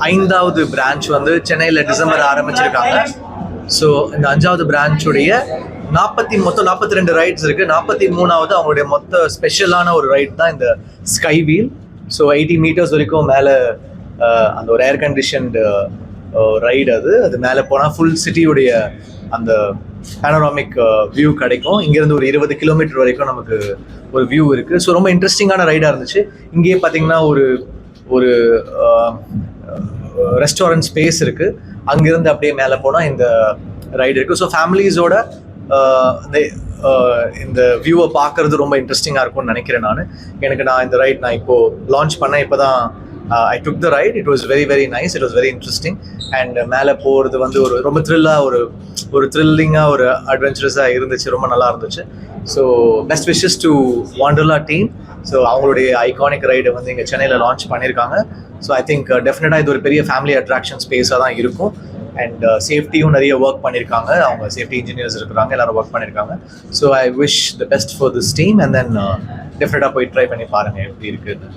5வது பிரான்ச் வந்து சென்னையில் டிசம்பர் ஆரம்பிச்சிருக்காங்க. ஸோ இந்த 5வது பிரான்ச்சுடைய மொத்தம் 42 ரைட்ஸ் இருக்குது. 43வது அவங்களுடைய மொத்த ஸ்பெஷலான ஒரு ரைட் தான் இந்த ஸ்கை வீல். ஸோ 80 மீட்டர்ஸ் வரைக்கும் மேலே அந்த ஒரு ஏர் கண்டிஷன்டு ரைடு. அது மேலே போனால் ஃபுல் சிட்டியுடைய அந்த பேனராமிக் வியூ கிடைக்கும். இங்கேருந்து ஒரு 20 கிலோமீட்டர் வரைக்கும் நமக்கு ஒரு வியூ இருக்குது. ஸோ ரொம்ப இன்ட்ரெஸ்டிங்கான ரைடாக இருந்துச்சு. இங்கேயே பார்த்தீங்கன்னா ஒரு ரெஸ்டாரண்ட் ஸ்பேஸ் இருக்குது. அங்கேருந்து அப்படியே மேலே போனால் இந்த ரைடு இருக்குது. ஸோ ஃபேமிலிஸோட இந்த வியூவை பார்க்குறது ரொம்ப இன்ட்ரெஸ்டிங்காக இருக்கும்னு நினைக்கிறேன். நான் இந்த ரைட் இப்போது லான்ச் பண்ணேன். இப்போ தான் I took the ride. It was very, very nice. It was very interesting. And மேலே போகிறது வந்து ரொம்ப த்ரில்லாக ஒரு த்ரில்லிங்காக ஒரு அட்வென்ச்சரஸாக இருந்துச்சு. ரொம்ப நல்லா இருந்துச்சு. So best wishes to Wonderla team. So அவங்களுடைய ஐகானிக் ரைடை வந்து இங்கே சென்னையில் லான்ச் பண்ணியிருக்காங்க. ஸோ ஐ திங்க் டெஃபினட்டாக இது ஒரு பெரிய ஃபேமிலி அட்ராக்ஷன் ஸ்பேஸாக தான் இருக்கும். அண்ட் சேஃப்டியும் நிறைய ஒர்க் பண்ணியிருக்காங்க. அவங்க சேஃப்டி இன்ஜினியர்ஸ் இருக்கிறாங்க, எல்லாரும் ஒர்க் பண்ணியிருக்காங்க. So I wish the best for this team. And then டெஃபினட்டாக போய் ட்ரை பண்ணி பாருங்கள் எப்படி இருக்குது.